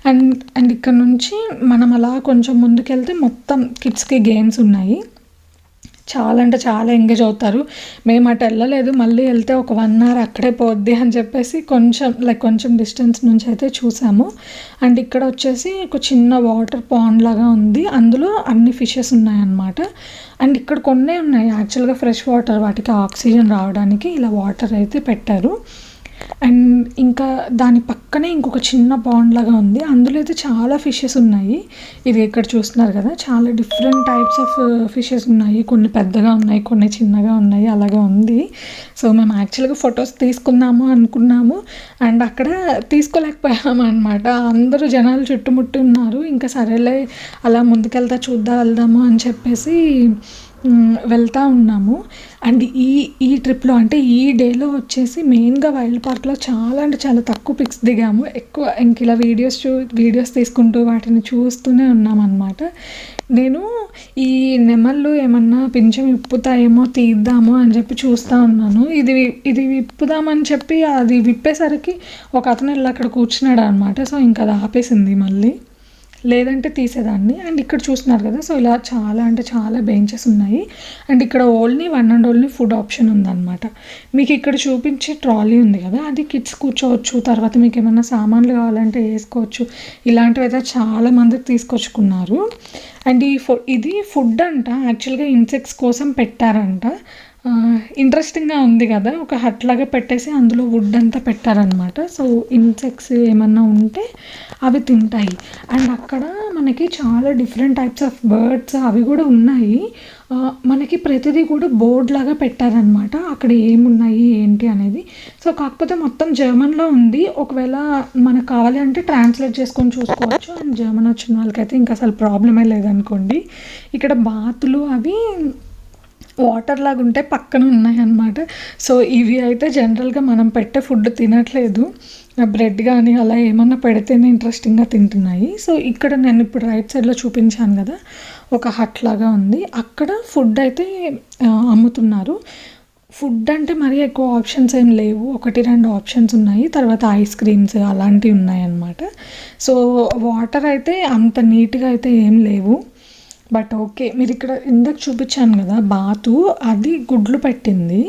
అండ్ ఇక్కడ నుంచి మనం అలా కొంచెం ముందుకెళ్తే మొత్తం కిడ్స్‌కి గేమ్స్ ఉన్నాయి. చాలా అంటే చాలా ఎంగేజ్ అవుతారు. మేము అటు వెళ్ళలేదు. మళ్ళీ వెళ్తే ఒక 1 అవర్ అక్కడే పోద్ది అని చెప్పేసి కొంచెం డిస్టెన్స్ నుంచి అయితే చూసాము. అండ్ ఇక్కడ వచ్చేసి ఒక చిన్న వాటర్ పాండ్ లాగా ఉంది. అందులో అన్ని ఫిషెస్ ఉన్నాయన్నమాట. అండ్ ఇక్కడ కొన్నే ఉన్నాయి యాక్చువల్గా ఫ్రెష్ వాటర్. వాటికి ఆక్సిజన్ రావడానికి ఇలా వాటర్ అయితే పెట్టారు. అండ్ ఇంకా దాని పక్కనే ఇంకొక చిన్న పాండ్ లాగా ఉంది. అందులో అయితే చాలా ఫిషెస్ ఉన్నాయి. ఇది ఇక్కడ చూస్తున్నారు కదా, చాలా డిఫరెంట్ టైప్స్ ఆఫ్ ఫిషెస్ ఉన్నాయి. కొన్ని పెద్దగా ఉన్నాయి, కొన్ని చిన్నగా ఉన్నాయి, అలాగా ఉంది. సో మేము యాక్చువల్గా ఫొటోస్ తీసుకుందాము అనుకున్నాము. అండ్ అక్కడ తీసుకోలేకపోయాము అనమాట. అందరూ జనాలు చుట్టుముట్టి ఉన్నారు. ఇంకా సరేలే అలా ముందుకెళ్తా వెళ్దాము అని చెప్పేసి వెళ్తూ ఉన్నాము. అండ్ ఈ ట్రిప్లో అంటే ఈ డేలో వచ్చేసి మెయిన్గా వైల్డ్ పార్క్లో చాలా అంటే చాలా తక్కువ పిక్స్ దిగాము. ఎక్కువ ఇంక ఇలా వీడియోస్ తీసుకుంటూ వాటిని చూస్తూనే ఉన్నామన్నమాట. నేను ఈ నెమళ్ళు ఏమన్నా పింఛం విప్పుతాయేమో తీద్దాము అని చెప్పి చూస్తూ ఉన్నాను. ఇది విప్పుదామని చెప్పి అది విప్పేసరికి ఒక అతను వెళ్ళి అక్కడ కూర్చున్నాడు అనమాట. సో ఇంకా అది ఆపేసింది మళ్ళీ, లేదంటే తీసేదాన్ని. అండ్ ఇక్కడ చూస్తున్నారు కదా, సో ఇలా చాలా అంటే చాలా బెంచెస్ ఉన్నాయి. అండ్ ఇక్కడ ఓన్లీ ఫుడ్ ఆప్షన్ ఉందన్నమాట. మీకు ఇక్కడ చూపించే ట్రాలీ ఉంది కదా, అది కిడ్స్ కూర్చోవచ్చు. తర్వాత మీకు ఏమైనా సామాన్లు కావాలంటే వేసుకోవచ్చు. ఇలాంటివి అయితే చాలా మందికి తీసుకొచ్చుకున్నారు. అండ్ ఇది ఫుడ్ అంట, యాక్చువల్గా ఇన్సెక్ట్స్ కోసం పెట్టారంట. ఇంట్రెస్టింగ్గా ఉంది కదా, ఒక హట్ లాగా పెట్టేసి అందులో వుడ్ అంతా పెట్టారనమాట. సో ఇన్సెక్ట్స్ ఏమన్నా ఉంటే అవి తింటాయి. అండ్ అక్కడ మనకి చాలా డిఫరెంట్ టైప్స్ ఆఫ్ బర్డ్స్ అవి కూడా ఉన్నాయి. మనకి ప్రతిదీ కూడా బోర్డ్ లాగా పెట్టారనమాట, అక్కడ ఏమున్నాయి ఏంటి అనేది. సో కాకపోతే మొత్తం జర్మన్లో ఉంది. ఒకవేళ మనకు కావాలి అంటే ట్రాన్స్లేట్ చేసుకొని చూసుకోవచ్చు. అండ్ జర్మన్ వచ్చిన వాళ్ళకైతే ఇంకా అసలు ప్రాబ్లమే లేదనుకోండి. ఇక్కడ బాతులు అవి వాటర్ లాగా ఉంటే పక్కన ఉన్నాయన్నమాట. సో ఇవి అయితే జనరల్గా మనం పెట్టే ఫుడ్ తినట్లేదు. బ్రెడ్ కానీ అలా ఏమన్నా పెడితేనే ఇంట్రెస్టింగ్గా తింటున్నాయి. సో ఇక్కడ నేను ఇప్పుడు రైట్ సైడ్లో చూపించాను కదా, ఒక హట్ లాగా ఉంది. అక్కడ ఫుడ్ అయితే అమ్ముతున్నారు. ఫుడ్ అంటే మరీ ఎక్కువ ఆప్షన్స్ ఏం లేవు. 1, 2 ఆప్షన్స్ ఉన్నాయి. తర్వాత ఐస్ క్రీమ్స్ అలాంటివి ఉన్నాయన్నమాట. సో వాటర్ అయితే అంత నీట్‌గా అయితే ఏం లేవు. But okay. మీరిక్కడ ఇందాక చూపించాను కదా! బాతు అది గుడ్లు పెట్టింది.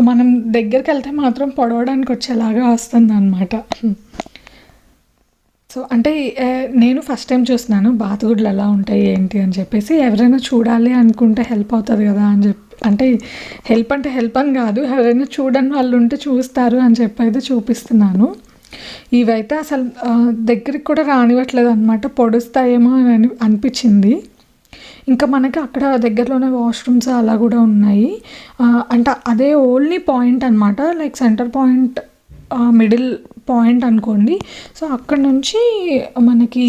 మనం దగ్గరికెళ్తే మాత్రం పొడవడానికి వచ్చేలాగా వస్తుందన్నమాట. సో అంటే నేను ఫస్ట్ టైమ్ చూస్తున్నాను బాతుగుడ్లు ఎలా ఉంటాయి ఏంటి అని చెప్పేసి. ఎవరైనా చూడాలి అనుకుంటే హెల్ప్ అవుతుంది కదా అని చెప్పి, అంటే హెల్ప్ అంటే హెల్ప్ అని కాదు, ఎవరైనా చూడని వాళ్ళు ఉంటే చూస్తారు అని చెప్పి అయితే చూపిస్తున్నాను. ఇవైతే అసలు దగ్గరికి కూడా రానివ్వట్లేదు అనమాట. పొడుస్తాయేమో అని అనిపించింది. ఇంకా మనకి అక్కడ దగ్గరలోనే వాష్రూమ్స్ అలా కూడా ఉన్నాయి. అంటే అదే ఓన్లీ పాయింట్ అనమాట, like centre point, middle point అనుకోండి. సో అక్కడ నుంచి మనకి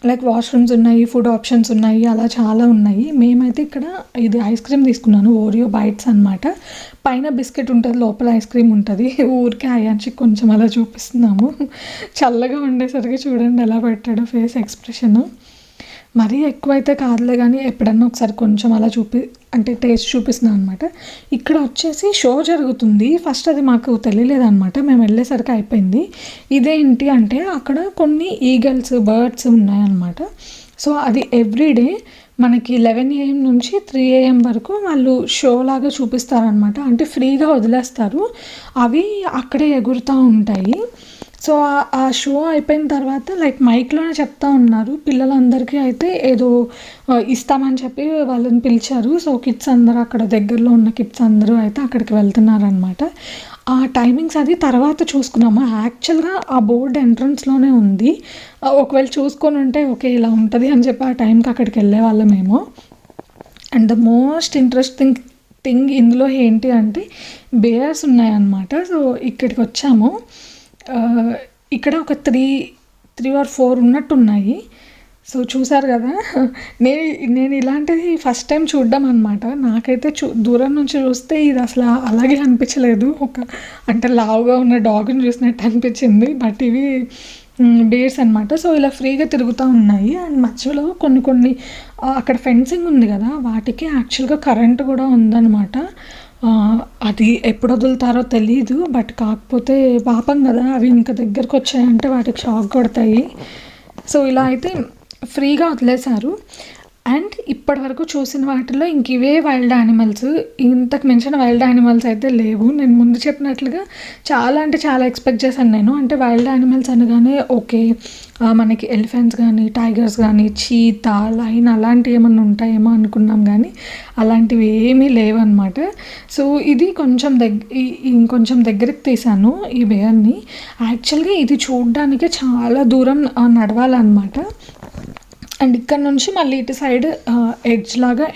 లైక్ వాష్రూమ్స్ ఉన్నాయి, ఫుడ్ ఆప్షన్స్ ఉన్నాయి, అలా చాలా ఉన్నాయి. మేమైతే ఇక్కడ ఇది ఐస్ క్రీమ్ తీసుకున్నాను, ఓరియో బైట్స్ అనమాట. పైన బిస్కెట్ ఉంటుంది, లోపల ఐస్ క్రీమ్ ఉంటుంది. ఊరికే అయాన్షికి కొంచెం అలా చూపిస్తున్నాము. చల్లగా ఉండేసరికి చూడండి ఎలా పెట్టాడో ఫేస్ ఎక్స్ప్రెషన్. మరీ ఎక్కువైతే కాదులే కానీ ఎప్పుడన్నా ఒకసారి కొంచెం అలా అంటే టేస్ట్ చూపిస్తున్నాను అనమాట. ఇక్కడ వచ్చేసి షో జరుగుతుంది. ఫస్ట్ అది మాకు తెలియలేదన్నమాట. మేము వెళ్ళేసరికి అయిపోయింది. ఇదేంటి అంటే అక్కడ కొన్ని ఈగల్స్, బర్డ్స్ ఉన్నాయన్నమాట. సో అది ఎవ్రీడే మనకి 11 AM నుంచి 3 AM వరకు వాళ్ళు షో లాగా చూపిస్తారనమాట. అంటే ఫ్రీగా వదిలేస్తారు, అవి అక్కడే ఎగురుతూ ఉంటాయి. సో ఆ షో అయిపోయిన తర్వాత లైక్ మైక్లోనే చెప్తా ఉన్నారు. పిల్లలందరికీ అయితే ఏదో ఇస్తామని చెప్పి వాళ్ళని పిలిచారు. సో కిడ్స్ అందరూ, అక్కడ దగ్గరలో ఉన్న కిడ్స్ అందరూ అయితే అక్కడికి వెళ్తున్నారనమాట. ఆ టైమింగ్స్ అది తర్వాత చూసుకున్నాము. యాక్చువల్గా ఆ బోర్డ్ ఎంట్రన్స్లోనే ఉంది. ఒకవేళ చూసుకొని ఉంటే ఓకే ఇలా ఉంటుంది అని చెప్పి ఆ టైంకి అక్కడికి వెళ్ళే వాళ్ళమేమో. And the most interesting thing ఇందులో ఏంటి అంటే బేర్స్ ఉన్నాయన్నమాట. సో ఇక్కడికి వచ్చాము. ఇక్కడ ఒక 3 or 4 ఉన్నట్టున్నాయి. సో చూసారు కదా, నేను ఇలాంటిది ఫస్ట్ టైం చూడడం అనమాట. నాకైతే దూరం నుంచి చూస్తే ఇది అసలు అలాగే అనిపించలేదు. అంటే లావుగా ఉన్న డాగ్ని చూసినట్టు అనిపించింది. బట్ ఇవి బేర్స్ అనమాట. సో ఇలా ఫ్రీగా తిరుగుతూ ఉన్నాయి. అండ్ మధ్యలో కొన్ని అక్కడ ఫెన్సింగ్ ఉంది కదా, వాటికి యాక్చువల్గా కరెంట్ కూడా ఉందన్నమాట. అది ఎప్పుడు వదులుతారో తెలీదు. బట్ కాకపోతే పాపం కదా, అవి ఇంకా దగ్గరకు వచ్చాయంటే వాటికి షాక్ కొడతాయి. సో ఇలా అయితే ఫ్రీగా వదిలేశారు. అండ్ ఇప్పటి వరకు చూసిన వాటిలో ఇంక ఇవే వైల్డ్ యానిమల్స్. ఇంతకు మించిన వైల్డ్ యానిమల్స్ అయితే లేవు. నేను ముందు చెప్పినట్లుగా చాలా అంటే చాలా ఎక్స్పెక్ట్ చేశాను నేను. అంటే వైల్డ్ యానిమల్స్ అనగానే ఓకే, మనకి ఎలిఫెంట్స్ కానీ, టైగర్స్ కానీ, చీతా, లైన్ అలాంటివి ఏమన్నా ఉంటాయేమో అనుకున్నాం, కానీ అలాంటివి ఏమీ లేవన్నమాట. సో ఇది ఇంకొంచెం దగ్గరికి తీసాను ఈ బేర్ని. యాక్చువల్గా ఇది చూడడానికే చాలా దూరం నడవాలన్నమాట. అండ్ ఇక్కడ నుంచి మళ్ళీ ఇటు సైడ్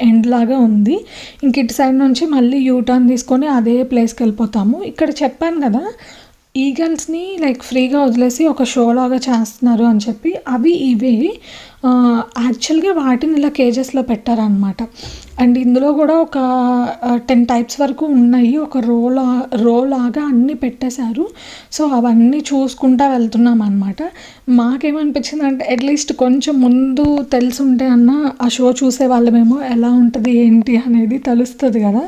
ఎండ్ లాగా ఉంది. ఇంక ఇటు సైడ్ నుంచి మళ్ళీ యూటర్న్ తీసుకొని అదే ప్లేస్కి వెళ్ళిపోతాము. ఇక్కడ చెప్పాను కదా, ఈగల్స్ని లైక్ ఫ్రీగా వదిలేసి ఒక షో లాగా చేస్తున్నారు అని చెప్పి. అవి ఇవే యాక్చువల్గా వాటిని ఇలా కేజెస్లో పెట్టారనమాట. అండ్ ఇందులో కూడా ఒక 10 types వరకు ఉన్నాయి. ఒక రో లాగా అన్నీ పెట్టేశారు. సో అవన్నీ చూసుకుంటా వెళ్తున్నాం అనమాట. మాకేమనిపించింది అంటే అట్లీస్ట్ కొంచెం ముందు తెలుసుంటే అన్న ఆ షో చూసే వాళ్ళమేమో ఎలా ఉంటుంది ఏంటి అనేది తెలుస్తుంది కదా.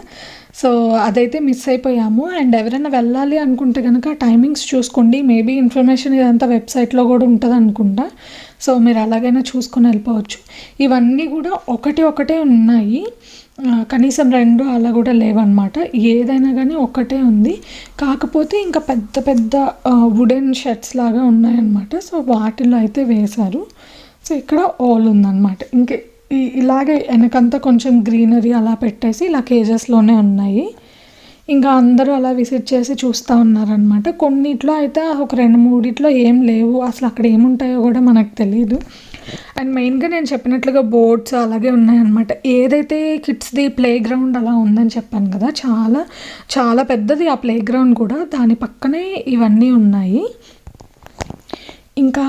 సో అదైతే మిస్ అయిపోయాము. అండ్ ఎవరైనా వెళ్ళాలి అనుకుంటే కనుక టైమింగ్స్ చూసుకోండి. మేబీ ఇన్ఫర్మేషన్ ఇదంతా వెబ్సైట్లో కూడా ఉంటుంది అనుకుంటా. సో మీరు అలాగైనా చూసుకొని వెళ్ళిపోవచ్చు. ఇవన్నీ కూడా ఒకటే ఉన్నాయి, కనీసం 2 అలా కూడా లేవన్నమాట. ఏదైనా కానీ ఒకటే ఉంది. కాకపోతే ఇంకా పెద్ద వుడెన్ షెడ్స్ లాగా ఉన్నాయన్నమాట. సో వాటిలో అయితే వేశారు. సో ఇక్కడ ఓల్ ఉందన్నమాట. ఇంకా ఇలాగే వెనకంతా కొంచెం గ్రీనరీ అలా పెట్టేసి ఇలా కేజెస్లోనే ఉన్నాయి. ఇంకా అందరూ అలా విజిట్ చేసి చూస్తూ ఉన్నారనమాట. కొన్నిట్లో అయితే ఒక 2-3 ఏం లేవు, అసలు అక్కడ ఏముంటాయో కూడా మనకు తెలియదు. అండ్ మెయిన్గా నేను చెప్పినట్లుగా బోర్డ్స్ అలాగే ఉన్నాయన్నమాట. ఏదైతే కిడ్స్ది ప్లే గ్రౌండ్ అలా ఉందని చెప్పాను కదా, చాలా చాలా పెద్దది ఆ ప్లే గ్రౌండ్ కూడా. దాని పక్కనే ఇవన్నీ ఉన్నాయి. ఇంకా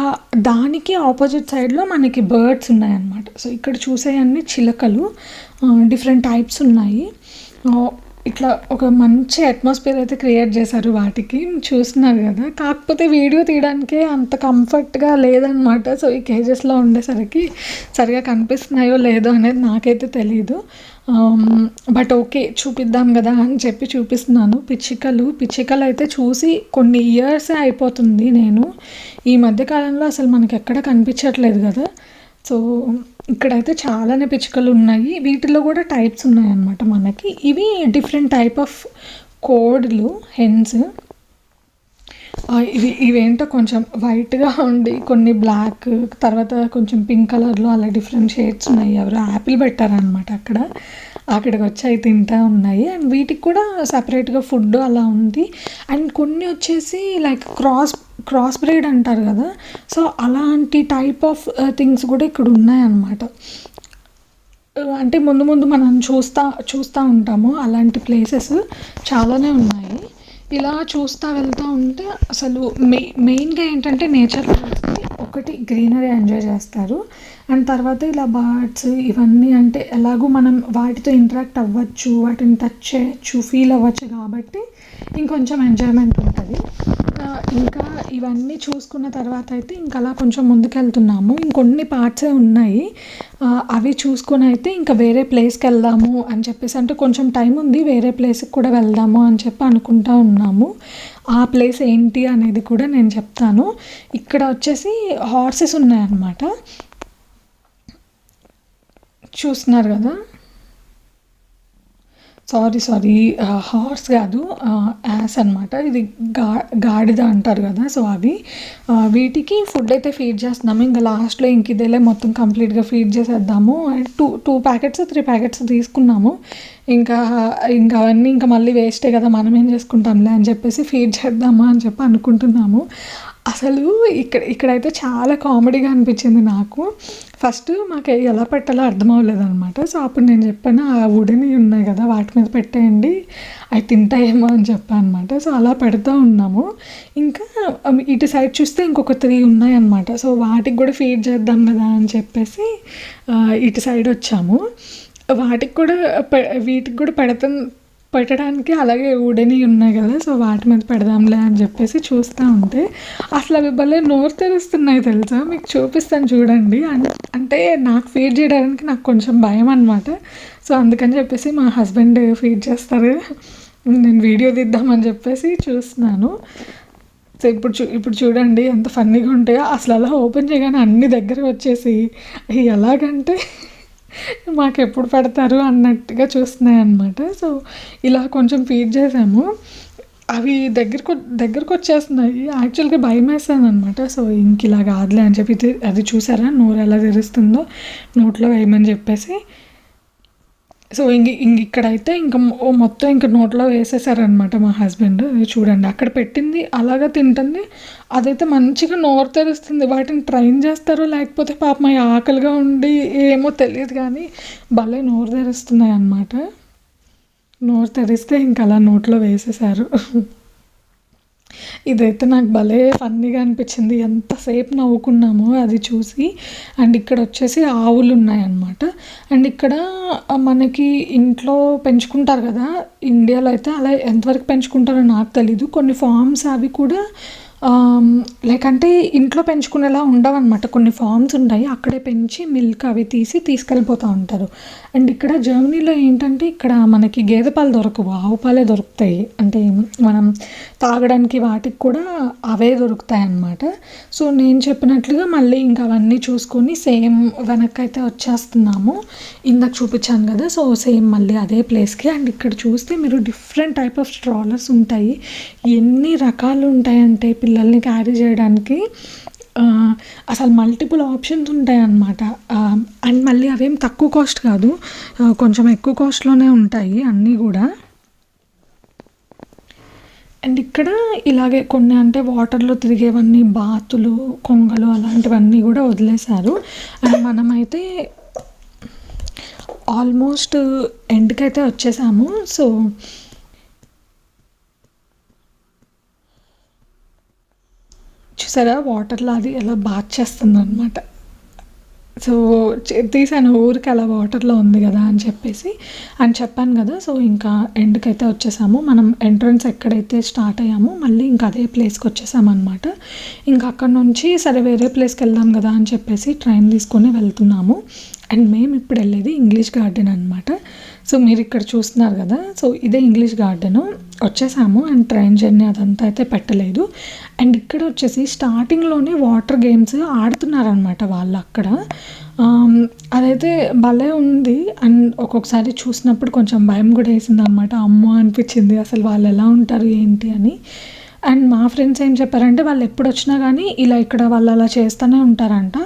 దానికి ఆపోజిట్ సైడ్లో మనకి బర్డ్స్ ఉన్నాయన్నమాట. సో ఇక్కడ చూసేవన్నీ చిలకలు, డిఫరెంట్ టైప్స్ ఉన్నాయి. ఇట్లా ఒక మంచి అట్మాస్ఫియర్ అయితే క్రియేట్ చేశారు వాటికి. చూస్తున్నారు కదా! కాకపోతే వీడియో తీయడానికే అంత కంఫర్ట్‌గా లేదనమాట. సో, ఈ కేజెస్‌లో ఉండేసరికి సరిగ్గా కనిపిస్తున్నాయో లేదో అనేది నాకైతే తెలీదు. But okay. చూపిద్దాం కదా అని చెప్పి చూపిస్తున్నాను. పిచ్చుకలైతే చూసి కొన్ని ఇయర్సే అయిపోతుంది నేను. ఈ మధ్య కాలంలో అసలు మనకెక్కడ కనిపించట్లేదు కదా! సో, ఇక్కడైతే చాలానే పిచ్చుకలున్నాయి. వీటిలో కూడా టైప్స్ ఉన్నాయన్నమాట మనకి. ఇవి డిఫరెంట్ టైప్ ఆఫ్ కోడ్లు, హెన్స్. ఇవేంటో కొంచెం వైట్‌గా ఉండి, కొన్ని బ్లాక్, తర్వాత కొంచెం పింక్ కలర్‌లో అలా డిఫరెంట్ షేడ్స్ ఉన్నాయి. ఎవరో యాపిల్ పెట్టారనమాట అక్కడ. అక్కడికొచ్చి అవి తింటా ఉన్నాయి. అండ్ వీటికి కూడా సెపరేట్‌గా ఫుడ్ అలా ఉంది. అండ్ కొన్ని వచ్చేసి లైక్ క్రాస్ బ్రీడ్ అంటారు కదా! సో, అలాంటి టైప్ ఆఫ్ థింగ్స్ కూడా ఇక్కడ ఉన్నాయన్నమాట. అంటే ముందు మనం చూస్తా ఉంటాము. అలాంటి ప్లేసెస్ చాలానే ఉన్నాయి. ఇలా చూస్తా వెళ్తా ఉంటే అసలు మెయిన్‌గా ఏంటంటే నేచర్‌లో వస్తే ఒకటి గ్రీనరీ ఎంజాయ్ చేస్తారు. అండ్ తర్వాత ఇలా బర్డ్స్ ఇవన్నీ అంటే ఎలాగో మనం వాటితో ఇంటరాక్ట్ అవ్వచ్చు, వాటిని టచ్ చేయొచ్చు, ఫీల్ అవ్వచ్చు కాబట్టి ఇంకొంచెం ఎంజాయ్‌మెంట్ ఉంటది. ఇంకా ఇవన్నీ చూసుకున్న తర్వాత అయితే ఇంక అలా కొంచెం ముందుకెళ్తున్నాము. ఇంకొన్ని పార్ట్సే ఉన్నాయి. అవి చూసుకొని అయితే ఇంకా వేరే ప్లేస్‌కెళ్దాము అని చెప్పేసి, అంటే కొంచెం టైం ఉంది, వేరే ప్లేస్‌కి కూడా వెళ్దాము అని చెప్పి అనుకుంటా ఉన్నాము. ఆ ప్లేస్ ఏంటి అనేది కూడా నేను చెప్తాను. ఇక్కడ వచ్చేసి హార్సెస్ ఉన్నాయన్నమాట. చూస్తున్నారు కదా! సారీ. హార్స్ కాదు, యాస్ అనమాట. ఇది గాడిద అంటారు కదా! సో, అవి. వీటికి ఫుడ్ అయితే ఫీడ్ చేస్తున్నాము. ఇంకా లాస్ట్‌లో ఇంక ఇదేలే మొత్తం కంప్లీట్‌గా ఫీడ్ చేసేద్దాము. అండ్ 2 ప్యాకెట్స్, 3 ప్యాకెట్స్ తీసుకున్నాము. ఇంకా అవన్నీ ఇంకా మళ్ళీ వేస్టే కదా! మనం ఏం చేసుకుంటాంలే అని చెప్పేసి ఫీడ్ చేద్దామా అని చెప్పి అనుకుంటున్నాము. అసలు ఇక్కడైతే చాలా కామెడీగా అనిపించింది నాకు. ఫస్ట్ మాకు ఎలా పెట్టాలో అర్థం అవ్వలేదనమాట. సో, అప్పుడు నేను చెప్పాను, ఆ వుడెన్‌వి ఉన్నాయి కదా! వాటి మీద పెట్టేయండి, అవి తింటాయేమో అని చెప్పాను అనమాట. సో, అలా పెడతా ఉన్నాము. ఇంకా ఇటు సైడ్ చూస్తే ఇంకొక 3 ఉన్నాయన్నమాట. సో, వాటికి కూడా ఫీడ్ చేద్దాం కదా అని చెప్పేసి ఇటు సైడ్ వచ్చాము. వాటికి కూడా వీటికి కూడా పెట్టడానికి అలాగే వుడెన్‌వి ఉన్నాయి కదా! సో, వాటి మీద పెడదాంలే అని చెప్పేసి చూస్తూ ఉంటే అసలు అవి భలే నోరు తెరుస్తున్నాయి తెలుసా! మీకు చూపిస్తాను చూడండి. అంటే నాకు ఫీడ్ చేయడానికి నాకు కొంచెం భయం అనమాట. సో, అందుకని చెప్పేసి మా హస్బెండ్ ఫీడ్ చేస్తారు. నేను వీడియో తీద్దామని చెప్పేసి చూస్తున్నాను. సో, ఇప్పుడు చూడండి ఎంత ఫన్నీగా ఉంటాయో. అసలు అలా ఓపెన్ చేయగానే అన్ని దగ్గరకు వచ్చేసి ఎలాగంటే మాకెప్పుడు పెడతారు అన్నట్టుగా చూస్తున్నాయన్నమాట. సో, ఇలా కొంచెం ఫీడ్ చేసాము. అవి దగ్గరకు వచ్చేస్తున్నాయి. యాక్చువల్‌గా భయమేసిందనమాట. సో, ఇంక ఇలా కాదులే అని చెప్పి అది చూసారా నోరు ఎలా తెరుస్తుందో, నోట్లో వేయమని చెప్పేసి. సో, ఇక్కడైతే మొత్తం నోట్లో వేసేసారనమాట మా హస్బెండ్. చూడండి అక్కడ పెట్టింది అలాగా తింటుంది. అదైతే మంచిగా నోరు తెరుస్తుంది. వాటిని ట్రైన్ చేస్తారో లేకపోతే పాపం అయి ఆకలిగా ఉండి ఏమో తెలీదు కానీ భలే నోరు తెరుస్తున్నాయన్నమాట. నోరు తెరిస్తే ఇంక అలా నోట్లో వేసేసారు. ఇదైతే నాకు భలే ఫన్నీగా అనిపించింది. ఎంతసేపు నవ్వుకున్నామో అది చూసి. అండ్ ఇక్కడ వచ్చేసి ఆవులు ఉన్నాయన్నమాట. అండ్ ఇక్కడ మనకి ఇంట్లో పెంచుకుంటారు కదా! ఇండియాలో అయితే అలా ఎంతవరకు పెంచుకుంటారో నాకు తెలీదు. కొన్ని ఫార్మ్స్ అవి కూడా లైక్ అంటే ఇంట్లో పెంచుకునేలా ఉండవన్నమాట. కొన్ని ఫార్మ్స్ ఉంటాయి, అక్కడే పెంచి మిల్క్ అవి తీసుకెళ్ళిపోతూ ఉంటారు. అండ్ ఇక్కడ జర్మనీలో ఏంటంటే ఇక్కడ మనకి గేదె పాలు దొరకవు, ఆవు పాలే దొరుకుతాయి. అంటే మనం తాగడానికి వాటికి కూడా అవే దొరుకుతాయి అన్నమాట. సో, నేను చెప్పినట్లుగా మళ్ళీ ఇంకా అవన్నీ చూసుకొని సేమ్ వెనక్కి అయితే వచ్చేస్తున్నాము. ఇందాక చూపించాను కదా! సో, సేమ్ మళ్ళీ అదే ప్లేస్‌కి. అండ్ ఇక్కడ చూస్తే మీరు డిఫరెంట్ టైప్ ఆఫ్ స్ట్రాలర్స్ ఉంటాయి. ఎన్ని రకాలు ఉంటాయంటే పిల్లల్ని క్యారీ చేయడానికి అసలు మల్టిపుల్ ఆప్షన్స్ ఉంటాయన్నమాట. అండ్ మళ్ళీ అవేం తక్కువ కాస్ట్ కాదు, కొంచెం ఎక్కువ కాస్ట్‌లోనే ఉంటాయి అన్నీ కూడా. అండ్ ఇక్కడ ఇలాగే కొన్ని అంటే వాటర్‌లో తిరిగేవన్నీ బాతులు, కొంగలు అలాంటివన్నీ కూడా వదిలేశారు. అండ్ మనమైతే ఆల్మోస్ట్ ఎండ్‌కైతే వచ్చేసాము. సో, చూసారా వాటర్‌లో అది ఎలా బాత్ చేస్తుందన్నమాట. సో తీసాను ఊరికి అలా వాటర్లో ఉంది కదా అని చెప్పేసి అని చెప్పాను కదా. సో ఇంకా ఎండ్కైతే వచ్చేసాము. మనం ఎంట్రన్స్ ఎక్కడైతే స్టార్ట్ అయ్యామో మళ్ళీ ఇంకా అదే ప్లేస్కి వచ్చేసామన్నమాట. ఇంకా అక్కడ నుంచి సరే వేరే ప్లేస్కి వెళ్దాం కదా అని చెప్పేసి ట్రైన్ తీసుకొని వెళ్తున్నాము. అండ్ మేము ఇప్పుడు వెళ్ళేది ఇంగ్లీష్ గార్డెన్ అనమాట. సో మీరు ఇక్కడ చూస్తున్నారు కదా, సో ఇదే ఇంగ్లీష్ గార్డెను. వచ్చేసాము అండ్ ట్రైన్ జర్నీ అదంతా అయితే పెట్టలేదు. అండ్ ఇక్కడ వచ్చేసి స్టార్టింగ్లోనే వాటర్ గేమ్స్ ఆడుతున్నారనమాట వాళ్ళు అక్కడ. అదైతే భలే ఉంది. అండ్ ఒక్కొక్కసారి చూసినప్పుడు కొంచెం భయం కూడా వేసింది అనమాట. అమ్మో అనిపించింది అసలు వాళ్ళు ఎలా ఉంటారు ఏంటి అని. అండ్ మా ఫ్రెండ్స్ ఏం చెప్పారంటే వాళ్ళు ఎప్పుడు వచ్చినా కానీ ఇలా ఇక్కడ వాళ్ళు అలా చేస్తూనే ఉంటారంట.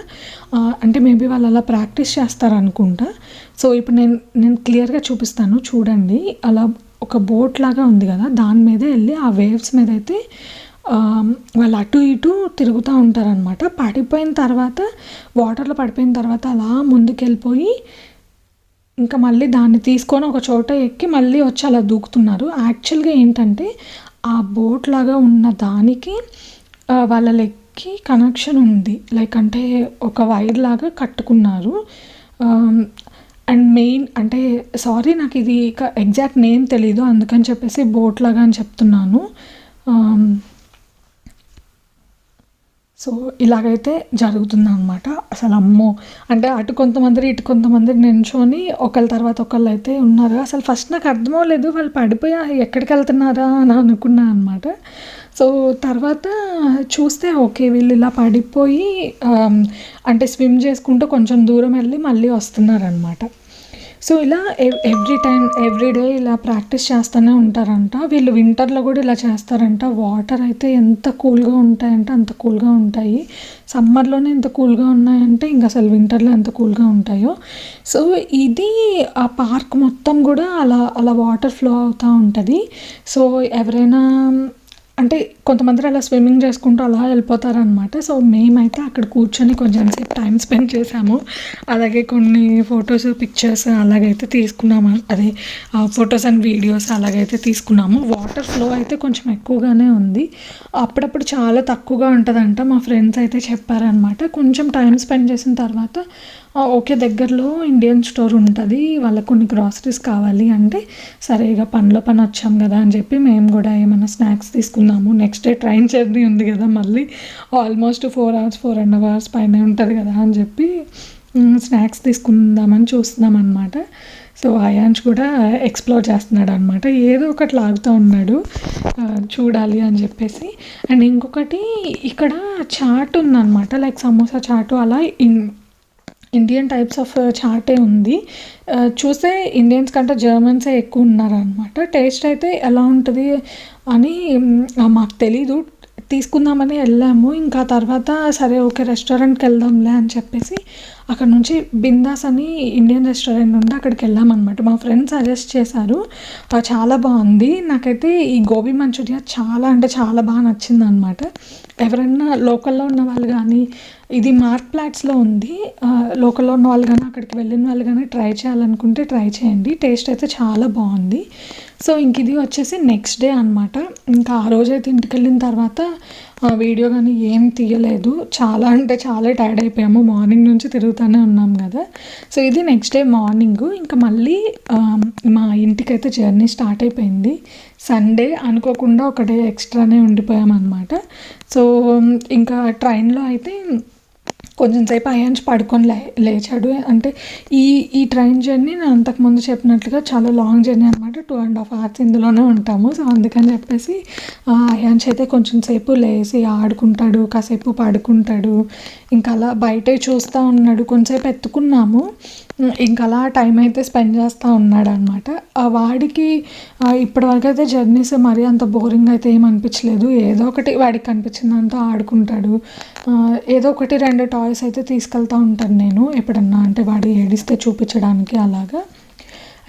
అంటే మేబీ వాళ్ళు అలా ప్రాక్టీస్ చేస్తారనుకుంటా. సో ఇప్పుడు నేను క్లియర్గా చూపిస్తాను చూడండి. అలా ఒక బోట్ లాగా ఉంది కదా, దాని మీదే వెళ్ళి ఆ వేవ్స్ మీద అయితే వాళ్ళు అటు ఇటు తిరుగుతూ ఉంటారనమాట. పడిపోయిన తర్వాత వాటర్లో పడిపోయిన తర్వాత అలా ముందుకెళ్ళిపోయి ఇంకా మళ్ళీ దాన్ని తీసుకొని ఒక చోట ఎక్కి మళ్ళీ వచ్చి అలా దూకుతున్నారు. యాక్చువల్గా ఏంటంటే ఆ బోట్ లాగా ఉన్న దానికి వాళ్ళ లెగ్కి కనెక్షన్ ఉంది. లైక్ అంటే ఒక వైర్ లాగా కట్టుకున్నారు. అండ్ మెయిన్ అంటే సారీ నాకు ఇది ఎగ్జాక్ట్ నేమ్ తెలీదు, అందుకని చెప్పేసి బోట్ లాగా అని చెప్తున్నాను. సో ఇలాగైతే జరుగుతుందన్నమాట. అసలు అమ్మో అంటే అటు కొంతమంది ఇటు కొంతమంది నించొని ఒకళ్ళ తర్వాత ఒకళ్ళు అయితే ఉన్నారు. అసలు ఫస్ట్ నాకు అర్థమవలేదు వాళ్ళు పడిపోయి ఎక్కడికి వెళ్తున్నారా అని అనుకున్నా అనమాట. సో తర్వాత చూస్తే ఓకే వీళ్ళు ఇలా పడిపోయి అంటే స్విమ్ చేసుకుంటూ కొంచెం దూరం వెళ్ళి మళ్ళీ వస్తున్నారనమాట. సో ఇలా ఎవ్రీడే ఇలా ప్రాక్టీస్ చేస్తూనే ఉంటారంట. వీళ్ళు వింటర్లో కూడా ఇలా చేస్తారంట. వాటర్ అయితే ఎంత కూల్గా ఉంటాయంటే అంత కూల్గా ఉంటాయి. సమ్మర్లోనే ఎంత కూల్గా ఉన్నాయంటే ఇంకా అసలు వింటర్లో ఎంత కూల్గా ఉంటాయో. సో ఇది ఆ పార్క్ మొత్తం కూడా అలా వాటర్ ఫ్లో అవుతూ ఉంటుంది. సో ఎవరైనా అంటే కొంతమంది అలా స్విమ్మింగ్ చేసుకుంటూ అలా వెళ్ళిపోతారనమాట. సో మేమైతే అక్కడ కూర్చొని కొంచెం సేపు టైం స్పెండ్ చేసాము. అలాగే కొన్ని ఫొటోస్ పిక్చర్స్ అలాగైతే తీసుకున్నాము. అదే ఫొటోస్ అండ్ వీడియోస్ అలాగైతే తీసుకున్నాము. వాటర్ ఫ్లో అయితే కొంచెం ఎక్కువగానే ఉంది, అప్పుడప్పుడు చాలా తక్కువగా ఉంటుందంట. మా ఫ్రెండ్స్ అయితే చెప్పారనమాట. కొంచెం టైం స్పెండ్ చేసిన తర్వాత ఓకే దగ్గరలో ఇండియన్ స్టోర్ ఉంటుంది, వాళ్ళకు కొన్ని గ్రాసరీస్ కావాలి అంటే సరే ఇక పని వచ్చాం కదా అని చెప్పి మేము కూడా ఏమైనా స్నాక్స్ తీసుకున్నాము. నెక్స్ట్ డే ట్రైన్ జర్నీ ఉంది కదా, మళ్ళీ ఆల్మోస్ట్ 4.5 hours పైన ఉంటుంది కదా అని చెప్పి స్నాక్స్ తీసుకుందామని చూస్తున్నాం అనమాట. సో అయాన్ష్ కూడా ఎక్స్ప్లోర్ చేస్తున్నాడు అనమాట. ఏదో ఒకటి లాగుతూ ఉన్నాడు చూడాలి అని చెప్పేసి. అండ్ ఇంకొకటి ఇక్కడ చాట్ ఉందన్నమాట, లైక్ సమోసా చాటు అలా ఇండియన్ టైప్స్ ఆఫ్ చాటే ఉంది. చూస్తే ఇండియన్స్ కంటే జర్మన్సే ఎక్కువ ఉన్నారనమాట. టేస్ట్ అయితే ఎలా ఉంటుంది అని మాకు తెలీదు, తీసుకుందామని వెళ్ళాము. ఇంకా తర్వాత సరే ఓకే రెస్టారెంట్కి వెళ్దాంలే అని చెప్పేసి అక్కడ నుంచి బిందాస్ అని ఇండియన్ రెస్టారెంట్ ఉంటే అక్కడికి వెళ్ళామన్నమాట. మా ఫ్రెండ్స్ సజెస్ట్ చేశారు, చాలా బాగుంది. నాకైతే ఈ గోబీ మంచూరియా చాలా అంటే చాలా బాగా నచ్చింది అనమాట. ఎవరైనా లోకల్లో ఉన్న వాళ్ళు కానీ, ఇది మార్క్ ప్లాట్స్లో ఉంది, లోకల్లో ఉన్న వాళ్ళు కానీ అక్కడికి వెళ్ళిన వాళ్ళు కానీ ట్రై చేయాలనుకుంటే ట్రై చేయండి. టేస్ట్ అయితే చాలా బాగుంది. సో ఇంక ఇది వచ్చేసి నెక్స్ట్ డే అనమాట. ఇంకా ఆ రోజైతే ఇంటికి వెళ్ళిన తర్వాత వీడియో కానీ ఏం తీయలేదు, చాలా అంటే చాలా టైర్డ్ అయిపోయాము, మార్నింగ్ నుంచి తిరుగుతూనే ఉన్నాం కదా. సో ఇది నెక్స్ట్ డే మార్నింగ్. ఇంకా మళ్ళీ మా ఇంటికైతే జర్నీ స్టార్ట్ అయిపోయింది. సండే అనుకోకుండా ఒక డే ఎక్స్ట్రానే ఉండిపోయామన్నమాట. సో ఇంకా ట్రైన్లో అయితే కొంచెం సేపు అయాన్స్ పడుకొని లేచాడు. అంటే ఈ ట్రైన్ జర్నీ నేను అంతకుముందు చెప్పినట్లుగా చాలా లాంగ్ జర్నీ అనమాట, 2.5 hours ఇందులోనే ఉంటాము. సో అందుకని చెప్పేసి అయాన్స్ అయితే కొంచెం సేపు లేచి ఆడుకుంటాడు, కాసేపు పడుకుంటాడు, ఇంకా అలా బయటే చూస్తూ ఉన్నాడు. కొంచెంసేపు ఎత్తుకున్నాము, ఇంకా అలా టైం అయితే స్పెండ్ చేస్తూ ఉన్నాడు అనమాట. వాడికి ఇప్పటివరకు అయితే జర్నీస్ మరీ అంత బోరింగ్ అయితే ఏం అనిపించలేదు. ఏదో ఒకటి వాడికి కనిపించిందంతా ఆడుకుంటాడు. ఏదో ఒకటి 2 టాయ్స్ అయితే తీసుకెళ్తూ ఉంటాను నేను ఎప్పుడన్నా, అంటే వాడు ఏడిస్తే చూపించడానికి అలాగా.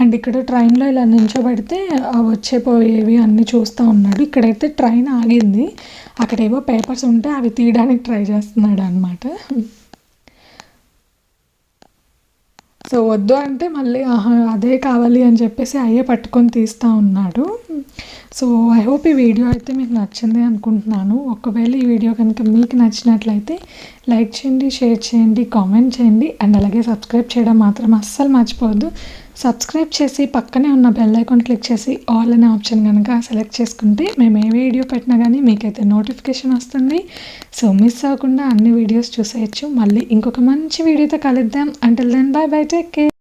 అండ్ ఇక్కడ ట్రైన్లో ఇలా నించోబెడితే వచ్చేపోయేవి అన్నీ చూస్తూ ఉన్నాడు. ఇక్కడైతే ట్రైన్ ఆగింది, అక్కడేవో పేపర్స్ ఉంటే అవి తీయడానికి ట్రై చేస్తున్నాడు అనమాట. సో వద్దు అంటే మళ్ళీ అదే కావాలి అని చెప్పేసి అయ్యే పట్టుకొని తీస్తూ ఉన్నాడు. సో ఐ హోప్ ఈ వీడియో అయితే మీకు నచ్చింది అనుకుంటున్నాను. ఒకవేళ ఈ వీడియో కనుక మీకు నచ్చినట్లయితే లైక్ చేయండి, షేర్ చేయండి, కామెంట్ చేయండి అండ్ అలాగే సబ్స్క్రైబ్ చేయడం మాత్రం అస్సలు మర్చిపోవద్దు. సబ్స్క్రైబ్ చేసి పక్కనే ఉన్న బెల్ ఐకాన్ క్లిక్ చేసి ఆల్ అనే ఆప్షన్ కనుక సెలెక్ట్ చేసుకుంటే మేము ఏ వీడియో పెట్టినా కానీ మీకైతే నోటిఫికేషన్ వస్తుంది. సో మిస్ అవ్వకుండా అన్ని వీడియోస్ చూసేయచ్చు. మళ్ళీ ఇంకొక మంచి వీడియోతో కలుద్దాం. Until then bye bye, take care.